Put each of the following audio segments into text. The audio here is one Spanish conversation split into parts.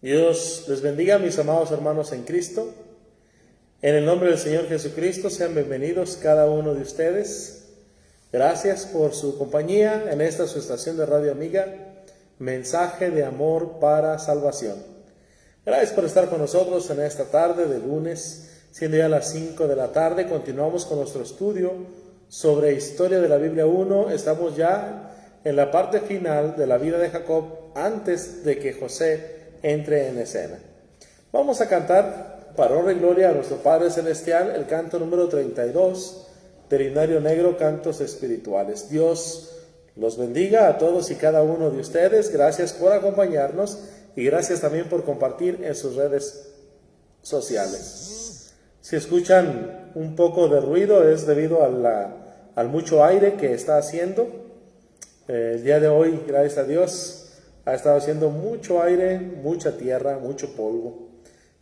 Dios les bendiga, mis amados hermanos en Cristo. En el nombre del Señor Jesucristo, sean bienvenidos cada uno de ustedes. Gracias por su compañía en esta su estación de Radio Amiga, Mensaje de Amor para Salvación. Gracias por estar con nosotros en esta tarde de lunes, siendo ya las 5 de la tarde. Continuamos con nuestro estudio sobre Historia de la Biblia 1. Estamos ya en la parte final de la vida de Jacob antes de que José entre en escena. Vamos a cantar para honra y gloria a nuestro Padre Celestial el canto número 32 del Himnario Negro, Cantos Espirituales. Dios los bendiga a todos y cada uno de ustedes. Gracias por acompañarnos y gracias también por compartir en sus redes sociales. Si escuchan un poco de ruido es debido al mucho aire que está haciendo. El día de hoy, gracias a Dios, ha estado haciendo mucho aire, mucha tierra, mucho polvo.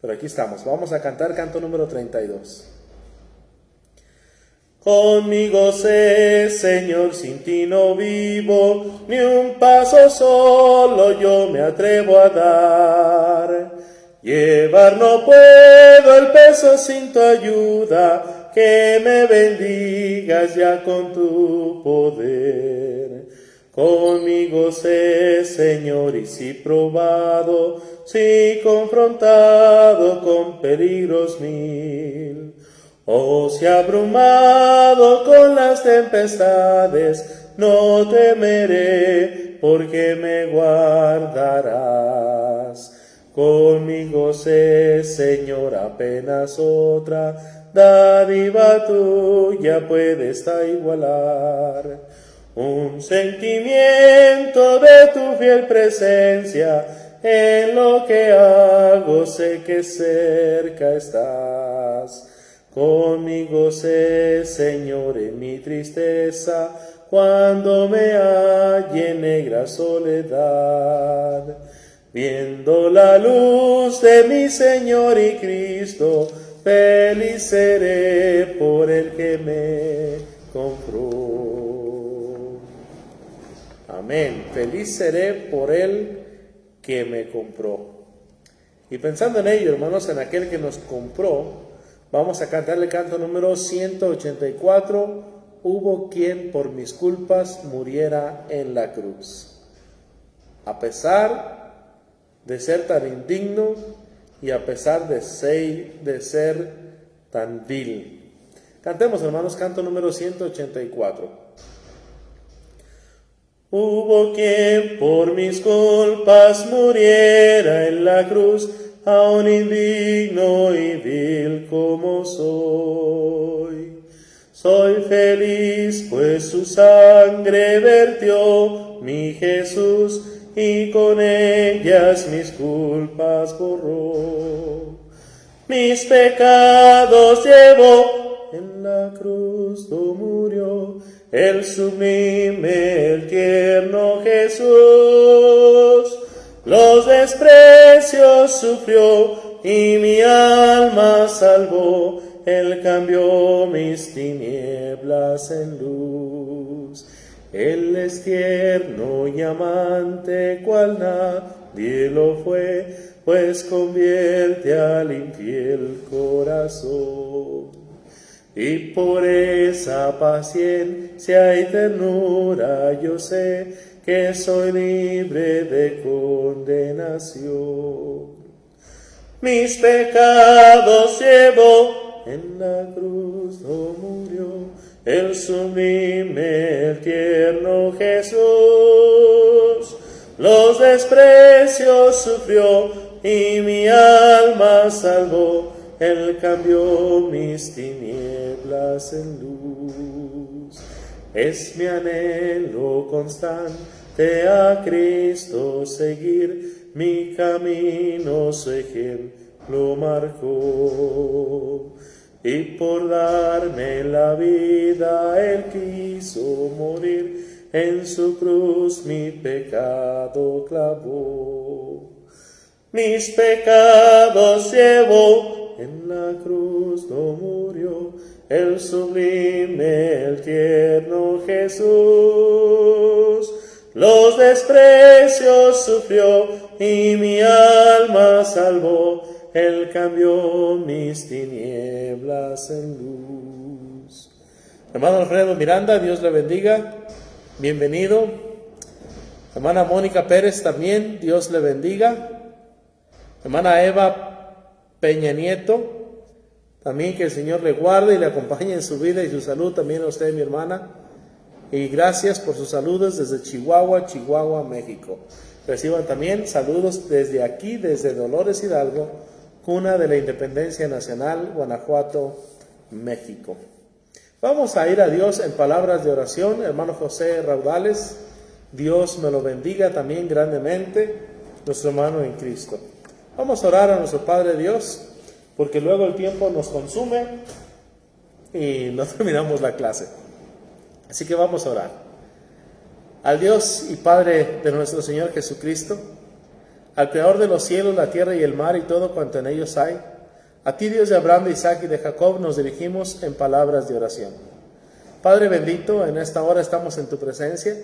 Pero aquí estamos. Vamos a cantar canto número 32. Conmigo sé, Señor, sin ti no vivo, ni un paso solo yo me atrevo a dar. Llevar no puedo el peso sin tu ayuda, que me bendigas ya con tu poder. Conmigo sé, Señor, y si probado, si confrontado con peligros mil, o si abrumado con las tempestades, no temeré, porque me guardarás. Conmigo sé, Señor, apenas otra dádiva tuya puede esta igualar. Un sentimiento de tu fiel presencia, en lo que hago sé que cerca estás. Conmigo sé, Señor, en mi tristeza, cuando me halle en negra soledad. Viendo la luz de mi Señor y Cristo, feliz seré por el que me compró. Amén. Feliz seré por él que me compró. Y pensando en ello, hermanos, en aquel que nos compró, vamos a cantar el canto número 184. Hubo quien por mis culpas muriera en la cruz. A pesar de ser tan indigno y a pesar de ser tan vil. Cantemos, hermanos, canto número 184. Hubo quien por mis culpas muriera en la cruz, aun indigno y vil como soy. Soy feliz, pues su sangre vertió mi Jesús, y con ellas mis culpas borró. Mis pecados llevó en la cruz, do murió el sublime, el tierno Jesús. Los desprecios sufrió y mi alma salvó. Él cambió mis tinieblas en luz. Él es tierno y amante, cual nadie lo fue, pues convierte al infiel corazón. Y por esa paciencia y ternura yo sé que soy libre de condenación. Mis pecados llevó en la cruz, do murió el sublime, el tierno Jesús. Los desprecios sufrió y mi alma salvó. Él cambió mis tinieblas en luz. Es mi anhelo constante a Cristo seguir, mi camino su ejemplo marcó. Y por darme la vida Él quiso morir, en su cruz mi pecado clavó. Mis pecados llevó en la cruz, do murió el sublime, el tierno Jesús. Los desprecios sufrió y mi alma salvó. Él cambió mis tinieblas en luz. Hermano Alfredo Miranda, Dios le bendiga. Bienvenido. Hermana Mónica Pérez también, Dios le bendiga. Hermana Eva Peña Nieto, también que el Señor le guarde y le acompañe en su vida y su salud. También a usted, mi hermana. Y gracias por sus saludos desde Chihuahua, México. Reciban también saludos desde aquí, desde Dolores Hidalgo, cuna de la Independencia Nacional, Guanajuato, México. Vamos a ir a Dios en palabras de oración. Hermano José Raudales, Dios me lo bendiga también grandemente, nuestro hermano en Cristo. Vamos a orar a nuestro Padre Dios, porque luego el tiempo nos consume y no terminamos la clase. Así que vamos a orar. Al Dios y Padre de nuestro Señor Jesucristo, al Creador de los cielos, la tierra y el mar y todo cuanto en ellos hay, a ti, Dios de Abraham, de Isaac y de Jacob, nos dirigimos en palabras de oración. Padre bendito, en esta hora estamos en tu presencia,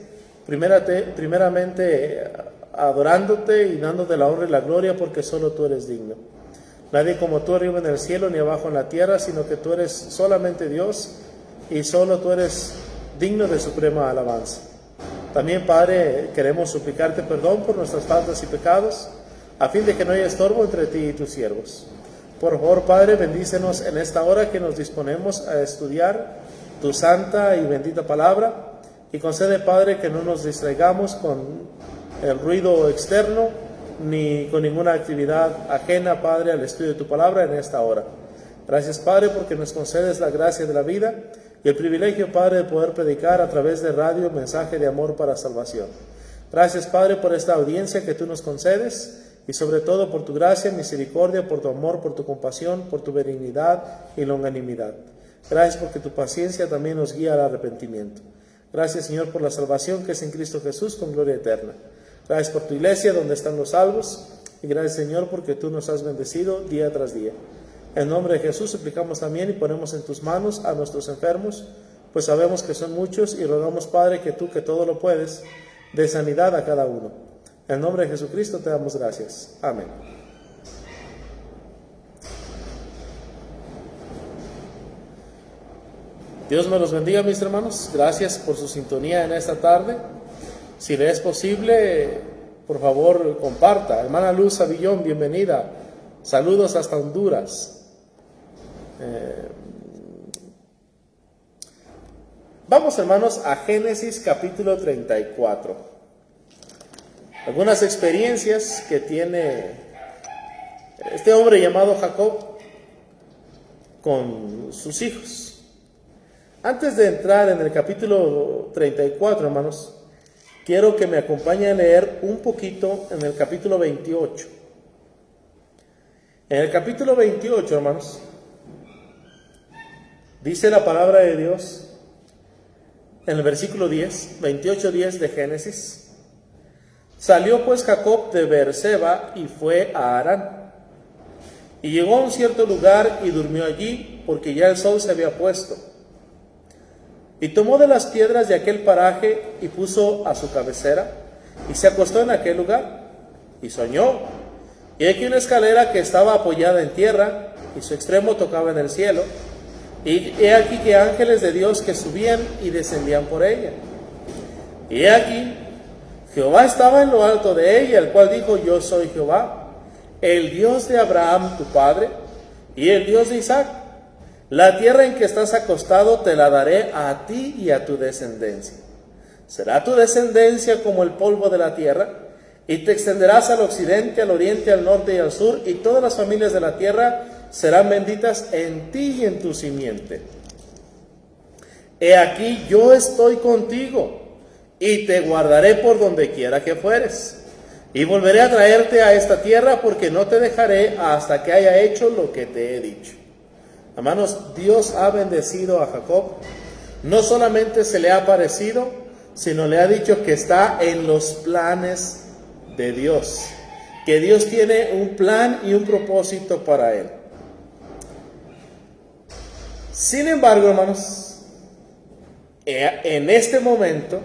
primeramente adorándote y dándote la honra y la gloria, porque solo tú eres digno. Nadie como tú arriba en el cielo ni abajo en la tierra, sino que tú eres solamente Dios y solo tú eres digno de suprema alabanza. También, Padre, queremos suplicarte perdón por nuestras faltas y pecados, a fin de que no haya estorbo entre ti y tus siervos. Por favor, Padre, bendícenos en esta hora que nos disponemos a estudiar tu santa y bendita palabra, y concede, Padre, que no nos distraigamos con el ruido externo, ni con ninguna actividad ajena, Padre, al estudio de tu palabra en esta hora. Gracias, Padre, porque nos concedes la gracia de la vida y el privilegio, Padre, de poder predicar a través de radio mensaje de amor para salvación. Gracias, Padre, por esta audiencia que tú nos concedes y sobre todo por tu gracia, misericordia, por tu amor, por tu compasión, por tu benignidad y longanimidad. Gracias porque tu paciencia también nos guía al arrepentimiento. Gracias, Señor, por la salvación que es en Cristo Jesús con gloria eterna. Gracias por tu iglesia donde están los salvos y gracias, Señor, porque tú nos has bendecido día tras día. En nombre de Jesús suplicamos también y ponemos en tus manos a nuestros enfermos, pues sabemos que son muchos y rogamos, Padre, que tú, que todo lo puedes, dé sanidad a cada uno. En nombre de Jesucristo te damos gracias. Amén. Dios me los bendiga, mis hermanos. Gracias por su sintonía en esta tarde. Si le es posible, por favor, comparta. Hermana Luz Avillón, bienvenida. Saludos hasta Honduras. Vamos, hermanos, a Génesis capítulo 34. Algunas experiencias que tiene este hombre llamado Jacob con sus hijos. Antes de entrar en el capítulo 34, hermanos, quiero que me acompañe a leer un poquito en el capítulo 28. En el capítulo 28, hermanos, dice la palabra de Dios en el versículo 10, 28:10 de Génesis: salió pues Jacob de Beerseba y fue a Harán, y llegó a un cierto lugar y durmió allí, porque ya el sol se había puesto. Y tomó de las piedras de aquel paraje y puso a su cabecera, y se acostó en aquel lugar, y soñó. Y aquí una escalera que estaba apoyada en tierra, y su extremo tocaba en el cielo. Y he aquí que ángeles de Dios que subían y descendían por ella. Y he aquí, Jehová estaba en lo alto de ella, el cual dijo: yo soy Jehová, el Dios de Abraham tu padre, y el Dios de Isaac. La tierra en que estás acostado te la daré a ti y a tu descendencia. Será tu descendencia como el polvo de la tierra, y te extenderás al occidente, al oriente, al norte y al sur, y todas las familias de la tierra serán benditas en ti y en tu simiente. He aquí yo estoy contigo, y te guardaré por donde quiera que fueres, y volveré a traerte a esta tierra, porque no te dejaré hasta que haya hecho lo que te he dicho. Hermanos, Dios ha bendecido a Jacob. No solamente se le ha aparecido, sino le ha dicho que está en los planes de Dios, que Dios tiene un plan y un propósito para él. Sin embargo, hermanos, en este momento,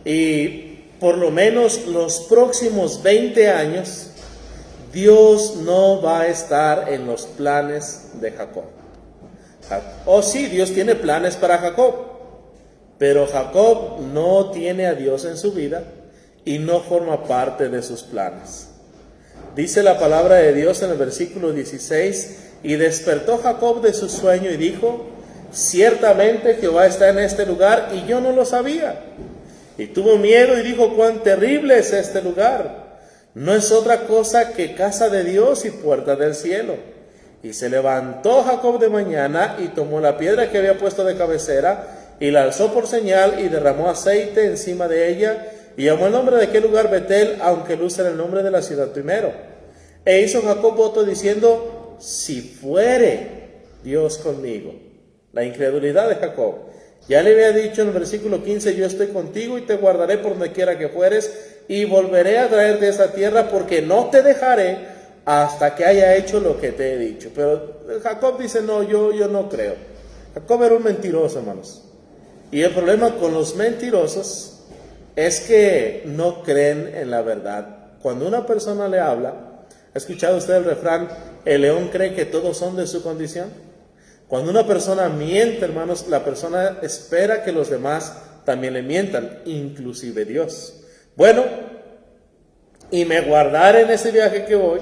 y por lo menos los próximos 20 años, Dios no va a estar en los planes de Jacob. Oh sí, Dios tiene planes para Jacob, pero Jacob no tiene a Dios en su vida y no forma parte de sus planes. Dice la palabra de Dios en el versículo 16, y despertó Jacob de su sueño y dijo, ciertamente Jehová está en este lugar y yo no lo sabía. Y tuvo miedo y dijo, cuán terrible es este lugar. No es otra cosa que casa de Dios y puerta del cielo. Y se levantó Jacob de mañana y tomó la piedra que había puesto de cabecera y la alzó por señal y derramó aceite encima de ella y llamó el nombre de aquel lugar Betel, aunque luce el nombre de la ciudad primero. E hizo Jacob voto diciendo, si fuere Dios conmigo. La incredulidad de Jacob. Ya le había dicho en el versículo 15, yo estoy contigo y te guardaré por donde quiera que fueres y volveré a traerte a esta tierra porque no te dejaré hasta que haya hecho lo que te he dicho. Pero Jacob dice, no, yo no creo. Jacob era un mentiroso, hermanos. Y el problema con los mentirosos es que no creen en la verdad. Cuando una persona le habla, ¿ha escuchado usted el refrán, el león cree que todos son de su condición? Cuando una persona miente, hermanos, la persona espera que los demás también le mientan, inclusive Dios. Bueno, y me guardare en ese viaje que voy,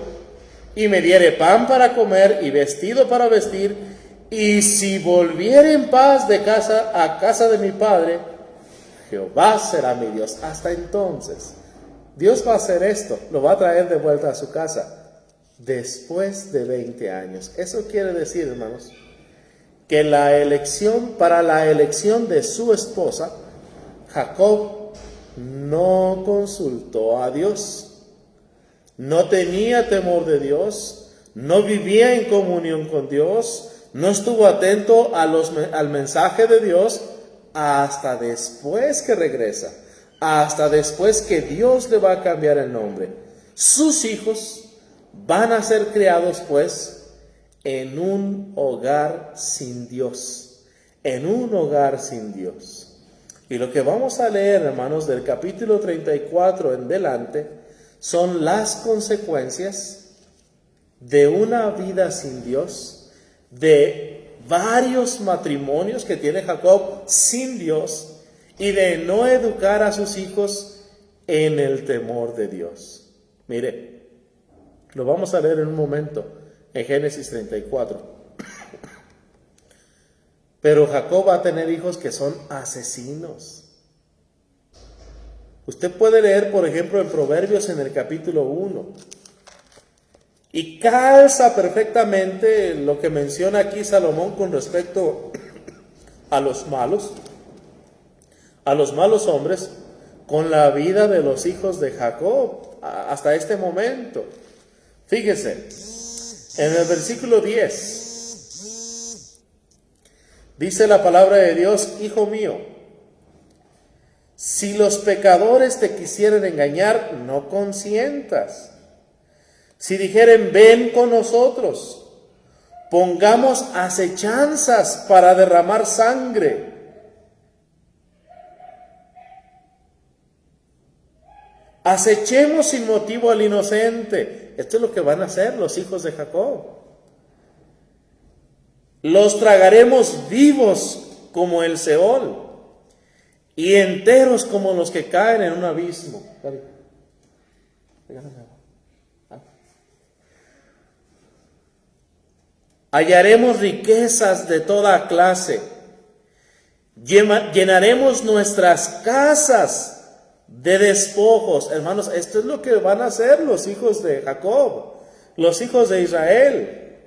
y me diere pan para comer y vestido para vestir, y si volviere en paz de casa a casa de mi padre, Jehová será mi Dios. Hasta entonces, Dios va a hacer esto, lo va a traer de vuelta a su casa, después de 20 años. Eso quiere decir, hermanos, que para la elección de su esposa, Jacob no consultó a Dios, no tenía temor de Dios, no vivía en comunión con Dios, no estuvo atento al mensaje de Dios hasta después que regresa, hasta después que Dios le va a cambiar el nombre. Sus hijos van a ser criados, pues, en un hogar sin Dios, en un hogar sin Dios. Y lo que vamos a leer, hermanos, del capítulo 34 en delante, son las consecuencias de una vida sin Dios, de varios matrimonios que tiene Jacob sin Dios, y de no educar a sus hijos en el temor de Dios. Mire, lo vamos a leer en un momento. En Génesis 34. Pero Jacob va a tener hijos que son asesinos. Usted puede leer, por ejemplo, en Proverbios en el capítulo 1. Y calza perfectamente lo que menciona aquí Salomón con respecto a los malos hombres, con la vida de los hijos de Jacob hasta este momento. Fíjese. En el versículo 10, dice la palabra de Dios, hijo mío, si los pecadores te quisieren engañar, no consientas. Si dijeren, ven con nosotros, pongamos acechanzas para derramar sangre. Acechemos sin motivo al inocente. Esto es lo que van a hacer los hijos de Jacob. Los tragaremos vivos como el Seol y enteros como los que caen en un abismo. Hallaremos riquezas de toda clase. Llenaremos nuestras casas de despojos. Hermanos, esto es lo que van a hacer los hijos de Jacob, los hijos de Israel.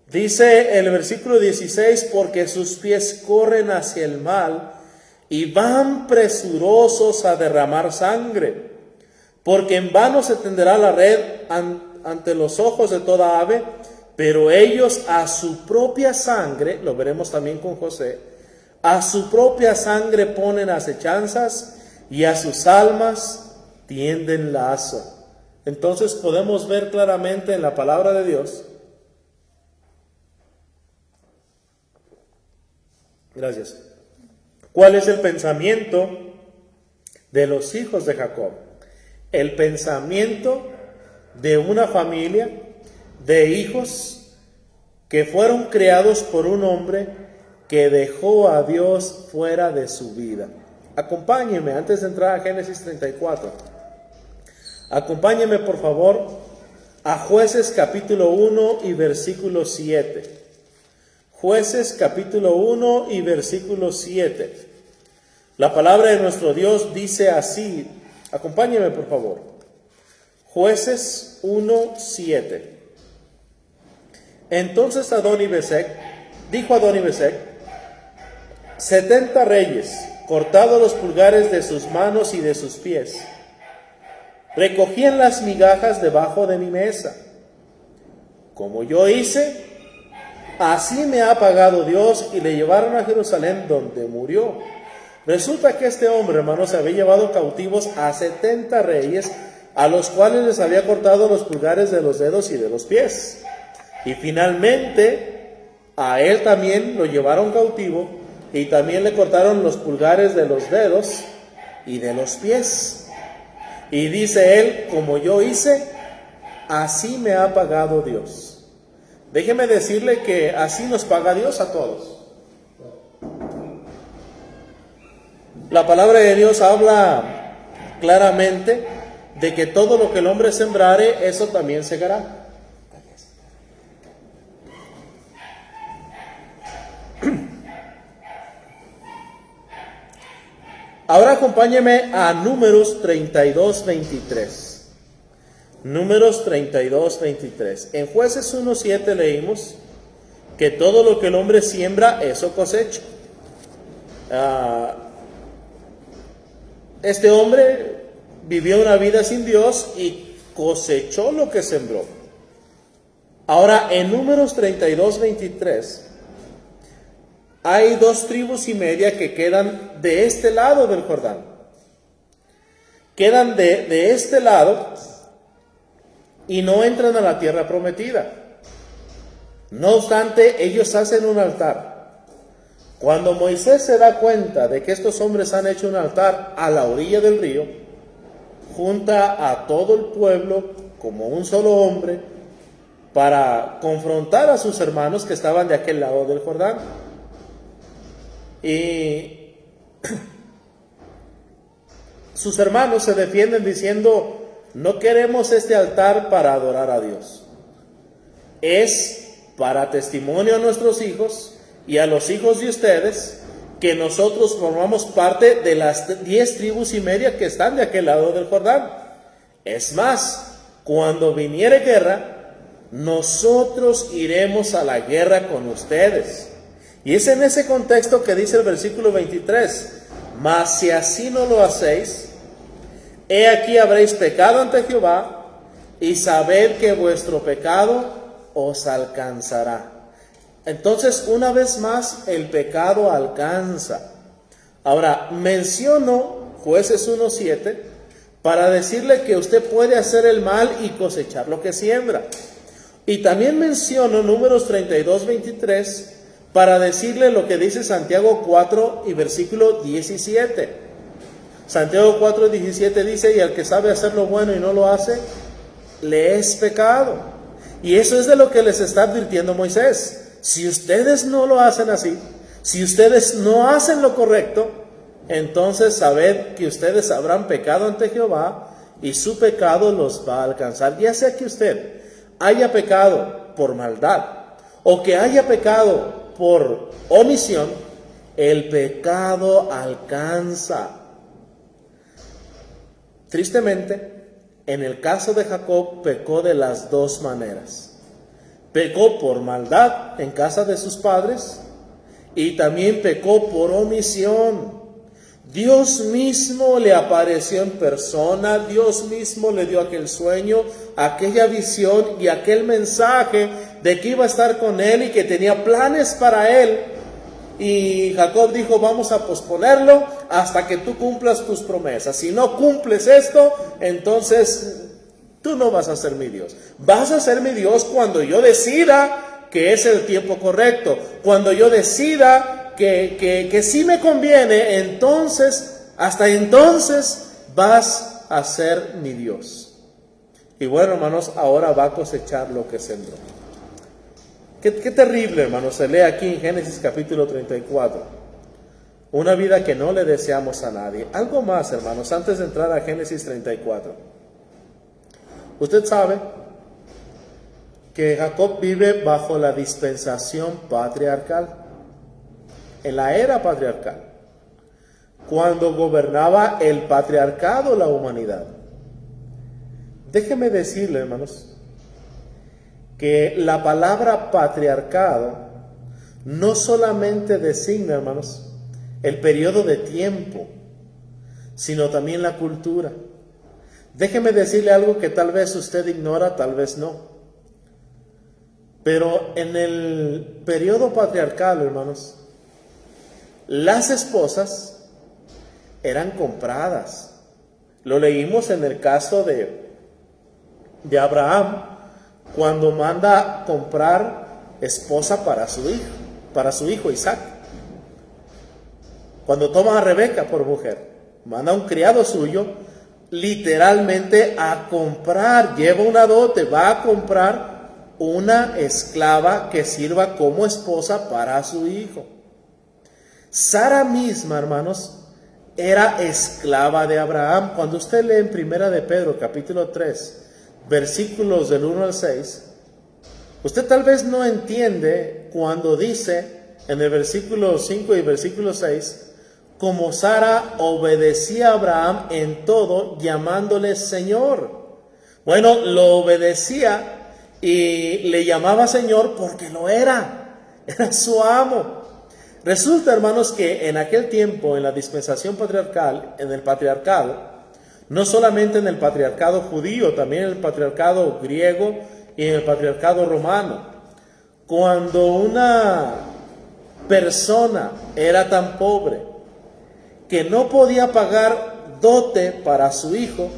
Dice el versículo 16, porque sus pies corren hacia el mal y van presurosos a derramar sangre, porque en vano se tenderá la red ante los ojos de toda ave, pero ellos a su propia sangre, lo veremos también con José, a su propia sangre ponen acechanzas y a sus almas tienden lazo. Entonces podemos ver claramente en la palabra de Dios. Gracias. ¿Cuál es el pensamiento de los hijos de Jacob. El pensamiento de una familia de hijos que fueron criados por un hombre que dejó a Dios fuera de su vida. Acompáñenme, antes de entrar a Génesis 34, acompáñenme por favor a Jueces capítulo 1 y versículo 7. Jueces capítulo 1 y versículo 7. La palabra de nuestro Dios dice así, acompáñenme por favor. Jueces 1, 7. Entonces Adonibesec dijo a Adonibesec: 70 reyes, cortados los pulgares de sus manos y de sus pies, recogían las migajas debajo de mi mesa. Como yo hice, así me ha pagado Dios, y le llevaron a Jerusalén, donde murió. Resulta que este hombre, hermanos, había llevado cautivos a 70 reyes, a los cuales les había cortado los pulgares de los dedos y de los pies. Y finalmente a él también lo llevaron cautivo, y también le cortaron los pulgares de los dedos y de los pies. Y dice él: como yo hice, así me ha pagado Dios. Déjeme decirle que así nos paga Dios a todos. La palabra de Dios habla claramente de que todo lo que el hombre sembrare, eso también segará. Ahora acompáñeme a Números 32, 23. Números 32, 23. En Jueces 1, 7 leímos que todo lo que el hombre siembra, eso cosecha. Este hombre vivió una vida sin Dios y cosechó lo que sembró. Ahora, en Números 32, 23, hay 2 tribus y media que quedan de este lado del Jordán. Quedan de este lado y no entran a la tierra prometida. No obstante, ellos hacen un altar. Cuando Moisés se da cuenta de que estos hombres han hecho un altar a la orilla del río, junta a todo el pueblo como un solo hombre para confrontar a sus hermanos que estaban de aquel lado del Jordán. Y sus hermanos se defienden diciendo: no queremos este altar para adorar a Dios. Es para testimonio a nuestros hijos y a los hijos de ustedes que nosotros formamos parte de las 10 tribus y media que están de aquel lado del Jordán. Es más, cuando viniere guerra, nosotros iremos a la guerra con ustedes. Y es en ese contexto que dice el versículo 23: mas si así no lo hacéis, he aquí habréis pecado ante Jehová, y sabed que vuestro pecado os alcanzará. Entonces, una vez más, el pecado alcanza. Ahora, menciono Jueces 1:7 para decirle que usted puede hacer el mal y cosechar lo que siembra. Y también menciono Números 32:23 para decirle lo que dice Santiago 4 y versículo 17. Santiago 4:17 dice: y al que sabe hacer lo bueno y no lo hace, le es pecado. Y eso es de lo que les está advirtiendo Moisés. Si ustedes no lo hacen así, si ustedes no hacen lo correcto, entonces sabed que ustedes habrán pecado ante Jehová, y su pecado los va a alcanzar. Ya sea que usted haya pecado por maldad o que haya pecado por omisión, el pecado alcanza. Tristemente, en el caso de Jacob, pecó de las 2 maneras. Pecó por maldad en casa de sus padres, y también pecó por omisión. Dios mismo le apareció en persona, Dios mismo le dio aquel sueño, aquella visión y aquel mensaje de que iba a estar con él y que tenía planes para él. Y Jacob dijo: vamos a posponerlo hasta que tú cumplas tus promesas. Si no cumples esto, entonces tú no vas a ser mi Dios. Vas a ser mi Dios cuando yo decida que es el tiempo correcto. Cuando yo decida que sí me conviene, entonces Hasta entonces vas a ser mi Dios. Y bueno, hermanos, ahora va a cosechar lo que sembró. Qué terrible, hermanos, se lee aquí en Génesis capítulo 34. Una vida que no le deseamos a nadie. Algo más, hermanos, antes de entrar a Génesis 34. Usted sabe que Jacob vive bajo la dispensación patriarcal, en la era patriarcal, cuando gobernaba el patriarcado la humanidad. Déjeme decirle, hermanos, que la palabra patriarcado no solamente designa, hermanos, el periodo de tiempo, sino también la cultura. Déjeme decirle algo que tal vez usted ignora, tal vez no. Pero en el periodo patriarcal, hermanos, las esposas eran compradas. Lo leímos en el caso de Abraham, cuando manda comprar esposa para su hijo Isaac. Cuando toma a Rebeca por mujer, manda a un criado suyo literalmente a comprar, lleva una dote, va a comprar una esclava que sirva como esposa para su hijo. Sara misma, hermanos, era esclava de Abraham. Cuando usted lee en Primera de Pedro, capítulo 3, versículos del 1 al 6, usted tal vez no entiende cuando dice en el versículo 5 y versículo 6, como Sara obedecía a Abraham en todo, llamándole Señor. Bueno, lo obedecía y le llamaba Señor porque lo era su amo. Resulta, hermanos, que en aquel tiempo, en la dispensación patriarcal, en el patriarcado, no solamente en el patriarcado judío, también en el patriarcado griego y en el patriarcado romano, cuando una persona era tan pobre que no podía pagar dote para su hijo,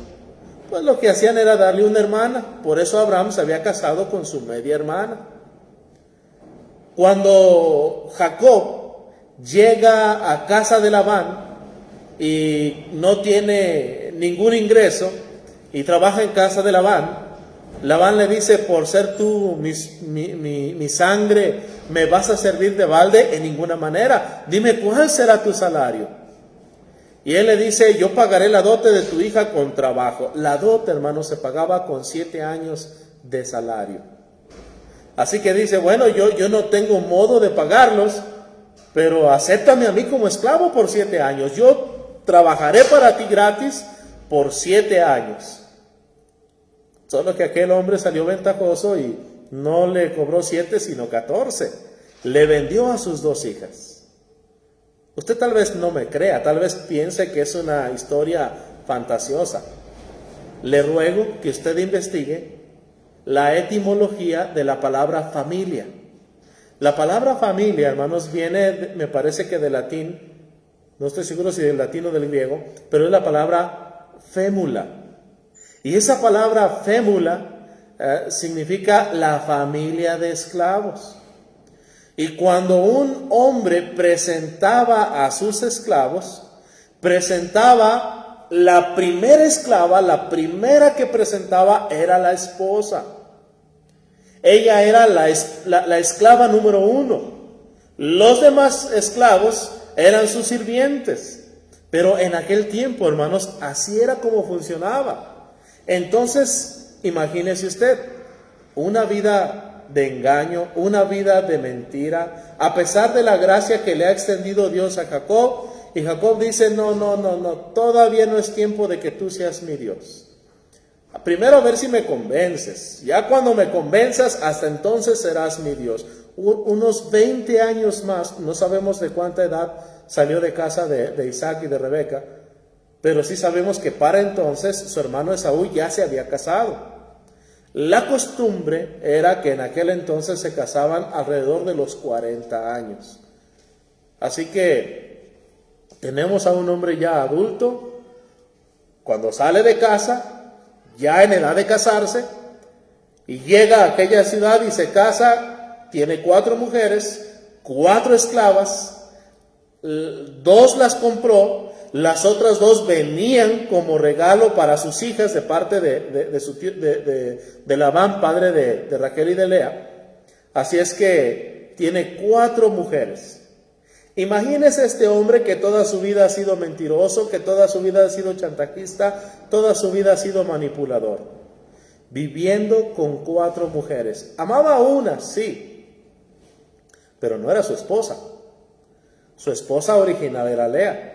pues lo que hacían era darle una hermana. Por eso Abraham se había casado con su media hermana. Cuando Jacob llega a casa de Labán y no tiene ningún ingreso y trabaja en casa de Labán, Labán le dice: por ser tú mi sangre, ¿me vas a servir de balde? En ninguna manera. Dime, ¿cuál será tu salario? Y él le dice: yo pagaré la dote de tu hija con trabajo. La dote, hermano, se pagaba con 7 años de salario. Así que dice: bueno, yo no tengo modo de pagarlos, pero acéptame a mí como esclavo por 7 años. Yo trabajaré para ti gratis por 7 años. Solo que aquel hombre salió ventajoso y no le cobró 7, sino 14. Le vendió a sus 2 hijas. Usted tal vez no me crea, tal vez piense que es una historia fantasiosa. Le ruego que usted investigue la etimología de la palabra familia. La palabra familia, hermanos, viene, me parece que del latín, no estoy seguro si del latín o del griego, pero es la palabra fémula. Y esa palabra fémula significa la familia de esclavos. Y cuando un hombre presentaba a sus esclavos, presentaba la primera esclava, la primera que presentaba era la esposa. Ella era la esclava número 1. Los demás esclavos eran sus sirvientes. Pero en aquel tiempo, hermanos, así era como funcionaba. Entonces, imagínese usted, una vida de engaño, una vida de mentira, a pesar de la gracia que le ha extendido Dios a Jacob. Y Jacob dice: no, todavía no es tiempo de que tú seas mi Dios. Primero a ver si me convences. Ya cuando me convenzas, hasta entonces serás mi Dios. Unos 20 años más, no sabemos de cuánta edad salió de casa de Isaac y de Rebeca, pero sí sabemos que para entonces su hermano Esaú ya se había casado. La costumbre era que en aquel entonces se casaban alrededor de los 40 años. Así que tenemos a un hombre ya adulto, cuando sale de casa, ya en edad de casarse, y llega a aquella ciudad y se casa. Tiene 4 mujeres, 4 esclavas, 2 las compró, Las otras dos venían como regalo para sus hijas de parte de Labán, padre de Raquel y de Lea. Así es que tiene 4 mujeres. Imagínese este hombre que toda su vida ha sido mentiroso, que toda su vida ha sido chantajista, toda su vida ha sido manipulador, viviendo con 4 mujeres. Amaba a una, sí, pero no era su esposa. Su esposa original era Lea.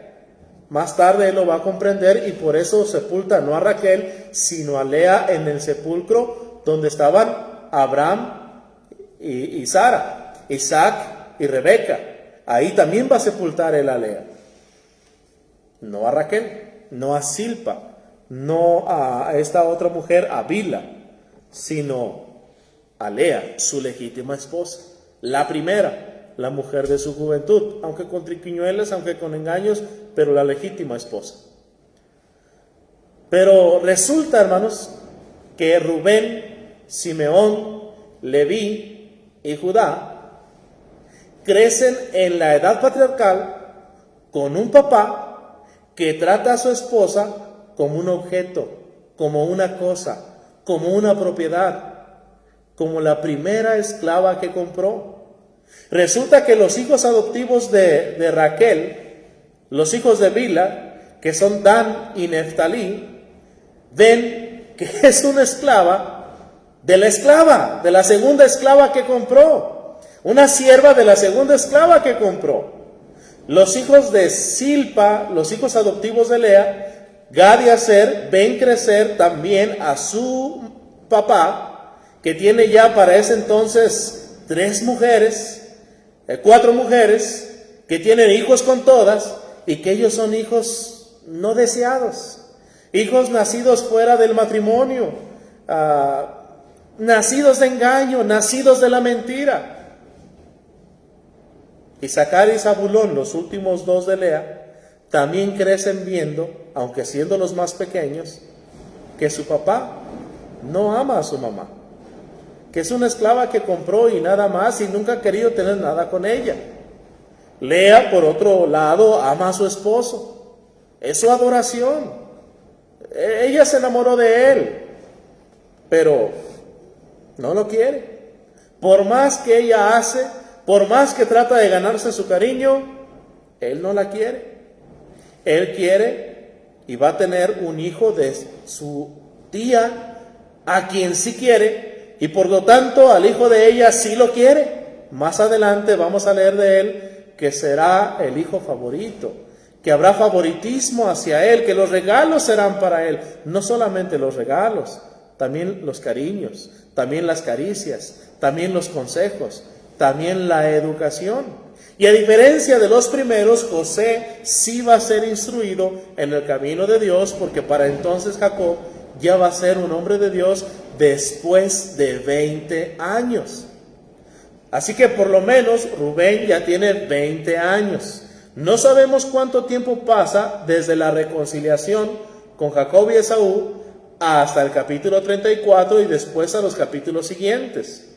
Más tarde él lo va a comprender y por eso sepulta no a Raquel, sino a Lea en el sepulcro donde estaban Abraham y Sara, Isaac y Rebeca. Ahí también va a sepultar él a Lea. No a Raquel, no a Silpa, no a esta otra mujer, a Bila, sino a Lea, su legítima esposa, la primera, la mujer de su juventud, aunque con triquiñuelas, aunque con engaños, pero la legítima esposa. Pero resulta, hermanos, que Rubén, Simeón, Leví y Judá crecen en la edad patriarcal con un papá que trata a su esposa como un objeto, como una cosa, como una propiedad, como la primera esclava que compró. Resulta que los hijos adoptivos de Raquel, los hijos de Bila, que son Dan y Neftalí, ven que es una esclava, de la segunda esclava que compró, una sierva de la segunda esclava que compró. Los hijos de Silpa, los hijos adoptivos de Lea, Gad y Aser, ven crecer también a su papá, que tiene ya para ese entonces 4 mujeres, que tienen hijos con todas, y que ellos son hijos no deseados, hijos nacidos fuera del matrimonio, nacidos de engaño, nacidos de la mentira. Isaacar y Zabulón, los últimos 2 de Lea, también crecen viendo, aunque siendo los más pequeños, que su papá no ama a su mamá, que es una esclava que compró y nada más, y nunca ha querido tener nada con ella. Lea, por otro lado, ama a su esposo, es su adoración. Ella se enamoró de él, pero no lo quiere. Por más que ella hace, por más que trata de ganarse su cariño, él no la quiere. Él quiere y va a tener un hijo de su tía, a quien sí quiere, y por lo tanto al hijo de ella sí lo quiere. Más adelante vamos a leer de él que será el hijo favorito, que habrá favoritismo hacia él, que los regalos serán para él. No solamente los regalos, también los cariños, también las caricias, también los consejos, también la educación. Y a diferencia de los primeros, José sí va a ser instruido en el camino de Dios, porque para entonces Jacob ya va a ser un hombre de Dios después de 20 años. Así que por lo menos Rubén ya tiene 20 años. No sabemos cuánto tiempo pasa desde la reconciliación con Jacob y Esaú hasta el capítulo 34 y después a los capítulos siguientes.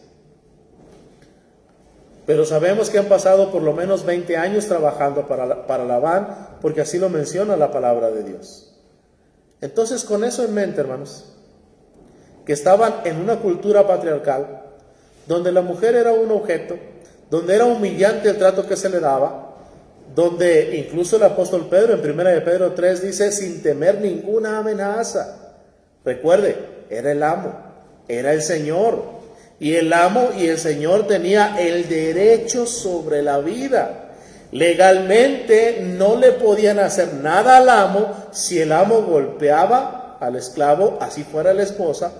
Pero sabemos que han pasado por lo menos 20 años trabajando para Labán, porque así lo menciona la palabra de Dios. Entonces, con eso en mente, hermanos, que estaban en una cultura patriarcal, donde la mujer era un objeto, donde era humillante el trato que se le daba, donde incluso el apóstol Pedro en 1 de Pedro 3 dice, sin temer ninguna amenaza. Recuerde, era el amo, era el Señor, y el amo y el Señor tenía el derecho sobre la vida. Legalmente no le podían hacer nada al amo si el amo golpeaba al esclavo, así fuera la esposa,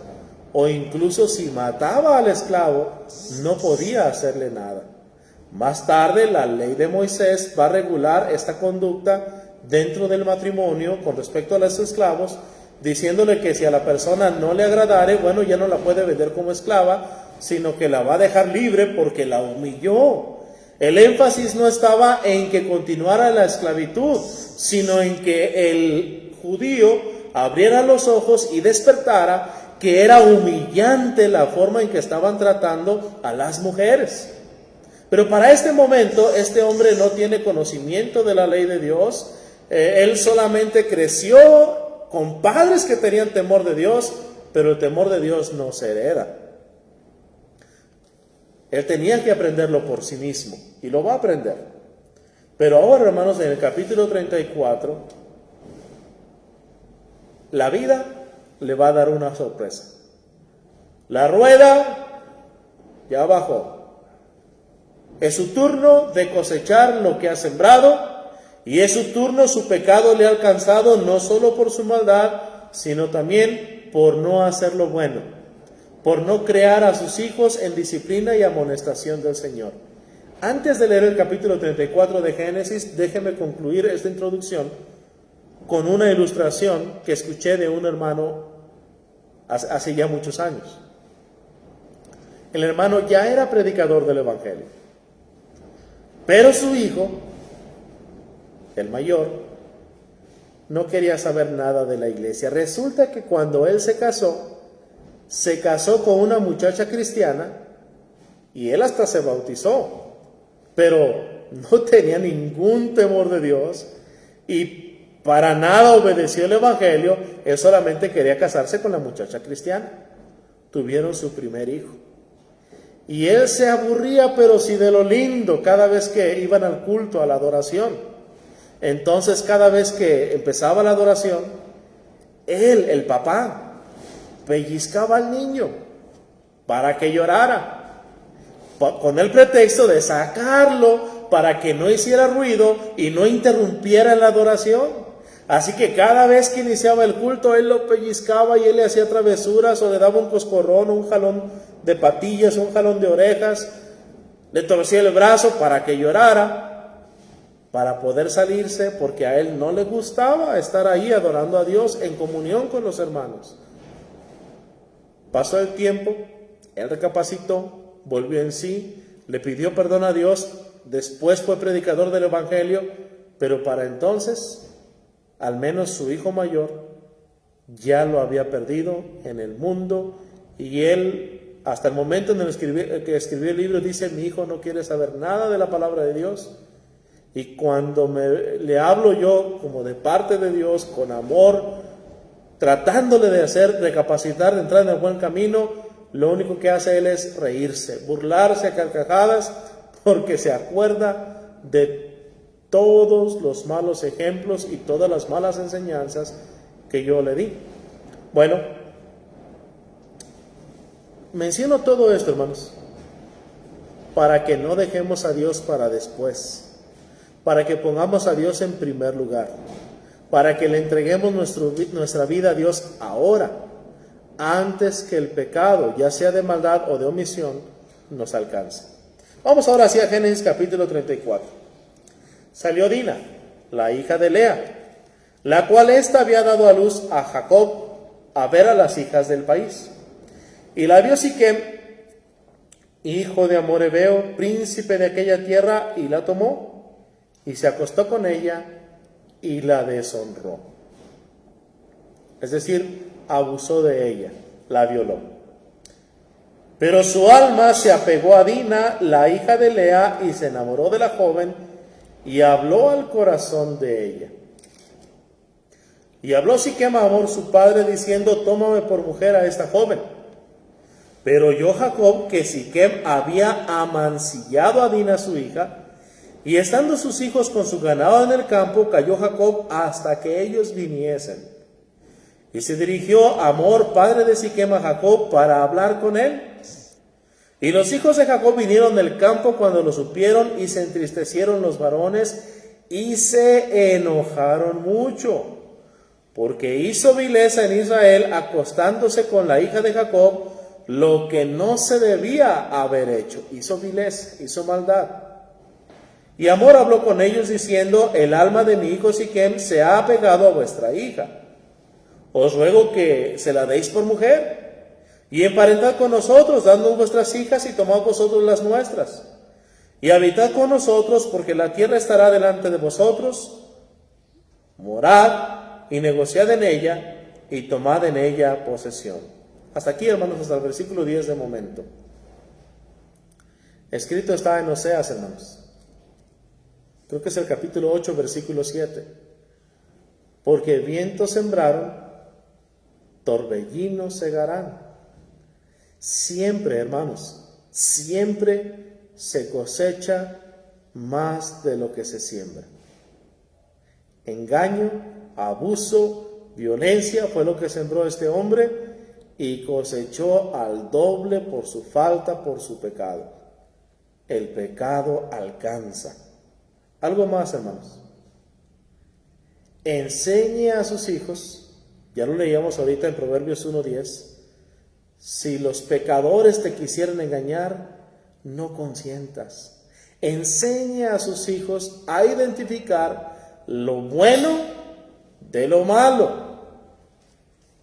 o incluso si mataba al esclavo, no podía hacerle nada. Más tarde, la ley de Moisés va a regular esta conducta dentro del matrimonio con respecto a los esclavos, diciéndole que si a la persona no le agradare, bueno, ya no la puede vender como esclava, sino que la va a dejar libre porque la humilló. El énfasis no estaba en que continuara la esclavitud, sino en que el judío abriera los ojos y despertara que era humillante la forma en que estaban tratando a las mujeres. Pero para este momento, este hombre no tiene conocimiento de la ley de Dios, Él solamente creció con padres que tenían temor de Dios, pero el temor de Dios no se hereda. Él tenía que aprenderlo por sí mismo y lo va a aprender. Pero ahora, hermanos, en el capítulo 34, la vida le va a dar una sorpresa. La rueda ya bajó. Es su turno de cosechar lo que ha sembrado, y es su turno, su pecado le ha alcanzado no solo por su maldad, sino también por no hacer lo bueno, por no crear a sus hijos en disciplina y amonestación del Señor. Antes de leer el capítulo 34 de Génesis, déjeme concluir esta introducción con una ilustración que escuché de un hermano hace ya muchos años. El hermano ya era predicador del Evangelio, pero su hijo, el mayor, no quería saber nada de la iglesia. Resulta que cuando él se casó con una muchacha cristiana y él hasta se bautizó, pero no tenía ningún temor de Dios y para nada obedeció el Evangelio. Él solamente quería casarse con la muchacha cristiana. Tuvieron su primer hijo. Y él se aburría, pero sí de lo lindo, cada vez que iban al culto, a la adoración. Entonces, cada vez que empezaba la adoración, él, el papá, pellizcaba al niño para que llorara, con el pretexto de sacarlo para que no hiciera ruido y no interrumpiera la adoración. Así que cada vez que iniciaba el culto, él lo pellizcaba y él le hacía travesuras, o le daba un coscorrón, un jalón de patillas, un jalón de orejas, le torcía el brazo para que llorara, para poder salirse, porque a él no le gustaba estar ahí adorando a Dios en comunión con los hermanos. Pasó el tiempo, él recapacitó, volvió en sí, le pidió perdón a Dios, después fue predicador del Evangelio, pero para entonces, al menos su hijo mayor ya lo había perdido en el mundo, y él, hasta el momento en el que escribió el libro, dice: mi hijo no quiere saber nada de la palabra de Dios. Y cuando le hablo yo como de parte de Dios, con amor, tratándole de hacer recapacitar, de entrar en el buen camino, lo único que hace él es reírse, burlarse a carcajadas, porque se acuerda de todos los malos ejemplos y todas las malas enseñanzas que yo le di. Bueno, menciono todo esto, hermanos, para que no dejemos a Dios para después, para que pongamos a Dios en primer lugar, para que le entreguemos nuestra vida a Dios ahora, antes que el pecado, ya sea de maldad o de omisión, nos alcance. Vamos ahora hacia Génesis capítulo 34. Salió Dina, la hija de Lea, la cual ésta había dado a luz a Jacob, a ver a las hijas del país. Y la vio Siquem, hijo de Hamor Hebeo, príncipe de aquella tierra, y la tomó, y se acostó con ella, y la deshonró. Es decir, abusó de ella, la violó. Pero su alma se apegó a Dina, la hija de Lea, y se enamoró de la joven, y habló al corazón de ella. Y habló Siquem a Hamor su padre, diciendo: tómame por mujer a esta joven. Pero oyó Jacob que Siquem había amancillado a Dina su hija, y estando sus hijos con su ganado en el campo, cayó Jacob hasta que ellos viniesen. Y se dirigió Hamor, padre de Siquem, a Jacob para hablar con él. Y los hijos de Jacob vinieron del campo cuando lo supieron, y se entristecieron los varones y se enojaron mucho, porque hizo vileza en Israel acostándose con la hija de Jacob, lo que no se debía haber hecho. Hizo vileza, hizo maldad. Y Hamor habló con ellos diciendo: el alma de mi hijo Siquem se ha apegado a vuestra hija. Os ruego que se la deis por mujer, y emparentad con nosotros, dando vuestras hijas, y tomad vosotros las nuestras, y habitad con nosotros, porque la tierra estará delante de vosotros. Morad y negociad en ella, y tomad en ella posesión. Hasta aquí, hermanos, hasta el versículo 10 de momento. Escrito está en Oseas, hermanos. Creo que es el capítulo 8, versículo 7. porque viento sembraron, torbellino segarán. Siempre, hermanos, siempre se cosecha más de lo que se siembra. Engaño, abuso, violencia fue lo que sembró este hombre y cosechó al doble por su falta, por su pecado. El pecado alcanza. Algo más, hermanos. Enseñe a sus hijos, ya lo leíamos ahorita en Proverbios 1:10, si los pecadores te quisieran engañar, no consientas. Enseñe a sus hijos a identificar lo bueno de lo malo.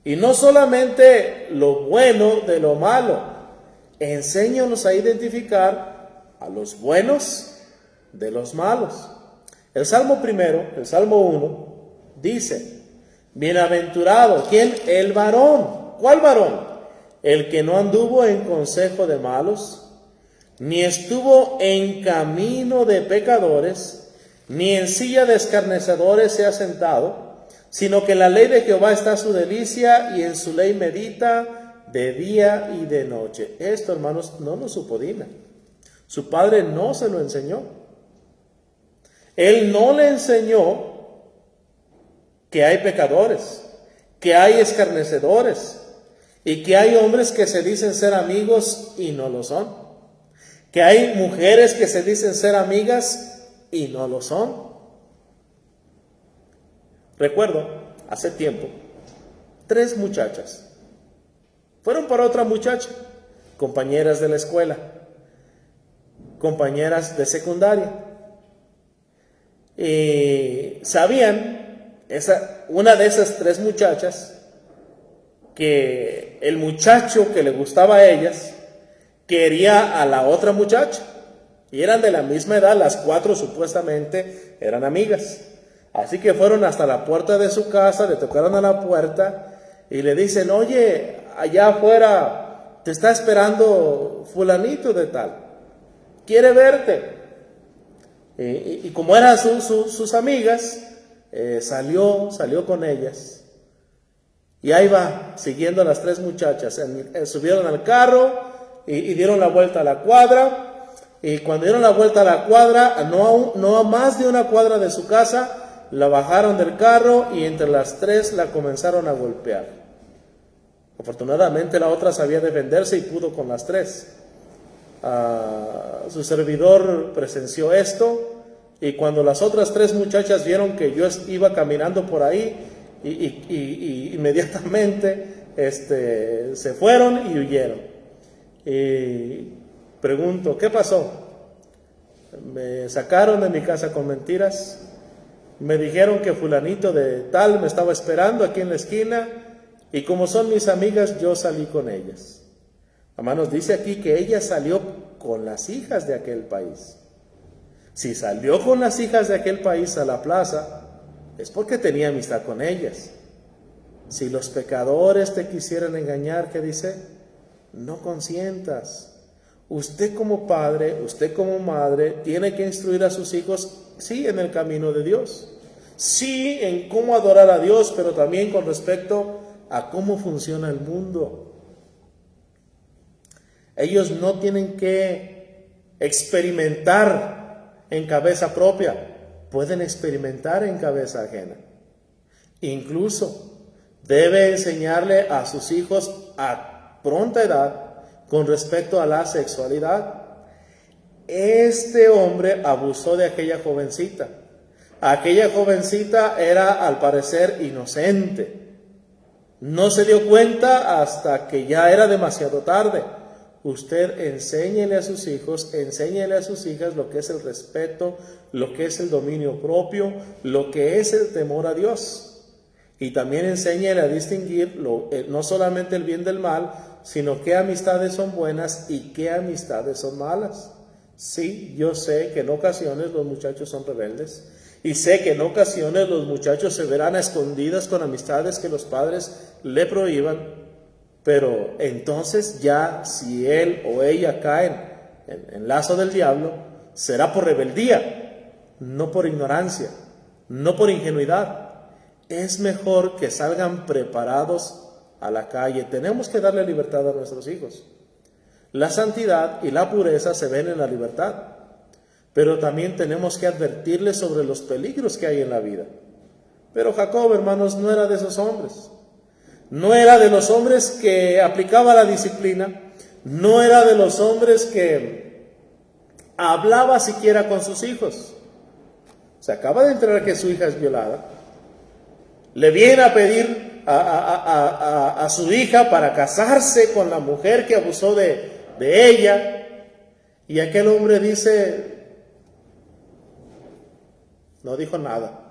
Y no solamente lo bueno de lo malo, enséñanos a identificar a los buenos de los malos. El Salmo primero, el Salmo 1, dice, bienaventurado, ¿quién? El varón. ¿Cuál varón? El que no anduvo en consejo de malos, ni estuvo en camino de pecadores, ni en silla de escarnecedores se ha sentado, sino que en la ley de Jehová está su delicia, y en su ley medita de día y de noche. Esto, hermanos, no lo supo Dina. Su padre no se lo enseñó. Él no le enseñó que hay pecadores, que hay escarnecedores, y que hay hombres que se dicen ser amigos y no lo son. Que hay mujeres que se dicen ser amigas y no lo son. Recuerdo, hace tiempo, 3 muchachas fueron para otra muchacha, compañeras de la escuela, compañeras de secundaria. Y sabían, una de esas 3 muchachas, que el muchacho que le gustaba a ellas quería a la otra muchacha, y eran de la misma edad, las 4 supuestamente eran amigas. Así que fueron hasta la puerta de su casa, le tocaron a la puerta y le dicen, oye, allá afuera te está esperando fulanito de tal, quiere verte. Y como eran sus amigas, salió con ellas. Y ahí va, siguiendo a las 3 muchachas. Subieron al carro y dieron la vuelta a la cuadra. Y cuando dieron la vuelta a la cuadra, no a más de una cuadra de su casa, la bajaron del carro y entre las 3 la comenzaron a golpear. Afortunadamente la otra sabía defenderse y pudo con las 3. Su servidor presenció esto, y cuando las otras 3 muchachas vieron que yo iba caminando por ahí, y inmediatamente se fueron y huyeron. Y pregunto, ¿qué pasó? Me sacaron de mi casa con mentiras. Me dijeron que fulanito de tal me estaba esperando aquí en la esquina, y como son mis amigas, yo salí con ellas. Hermanos, dice aquí que ella salió con las hijas de aquel país. Si salió con las hijas de aquel país a la plaza, es porque tenía amistad con ellas. Si los pecadores te quisieran engañar, ¿qué dice? No consientas. Usted como padre, usted como madre, tiene que instruir a sus hijos, sí, en el camino de Dios, sí, en cómo adorar a Dios, pero también con respecto a cómo funciona el mundo. Ellos no tienen que experimentar en cabeza propia, pueden experimentar en cabeza ajena. Incluso debe enseñarle a sus hijos a pronta edad con respecto a la sexualidad. Este hombre abusó de aquella jovencita. Aquella jovencita era, al parecer, inocente. No se dio cuenta hasta que ya era demasiado tarde. Usted enséñele a sus hijos, enséñele a sus hijas lo que es el respeto, lo que es el dominio propio, lo que es el temor a Dios. Y también enséñele a distinguir no solamente el bien del mal, sino qué amistades son buenas y qué amistades son malas. Sí, yo sé que en ocasiones los muchachos son rebeldes, y sé que en ocasiones los muchachos se verán a escondidas con amistades que los padres le prohíban, pero entonces ya si él o ella caen en lazo del diablo, será por rebeldía, no por ignorancia, no por ingenuidad. es mejor que salgan preparados a la calle. Tenemos que darle libertad a nuestros hijos. La santidad y la pureza se ven en la libertad, pero también tenemos que advertirles sobre los peligros que hay en la vida. Pero Jacob, hermanos, no era de esos hombres. No era de los hombres que aplicaba la disciplina. No era de los hombres que hablaba siquiera con sus hijos. Se acaba de enterar que su hija es violada. Le viene a pedir a su hija para casarse con la mujer que abusó de ella. Y aquel hombre no dijo nada.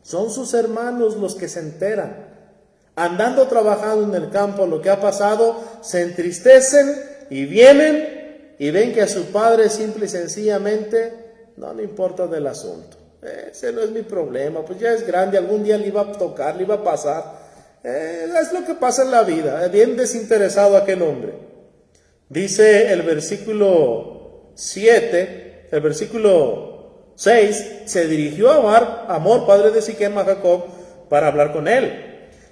Son sus hermanos los que se enteran. Andando trabajando en el campo, lo que ha pasado, se entristecen y vienen y ven que a su padre simple y sencillamente no le importa del asunto. Ese no es mi problema, pues ya es grande, algún día le iba a tocar, le iba a pasar. Es lo que pasa en la vida, bien desinteresado aquel hombre. Dice el versículo 7, el versículo 6, se dirigió a Hamor, padre de Siquem, a Jacob, para hablar con él.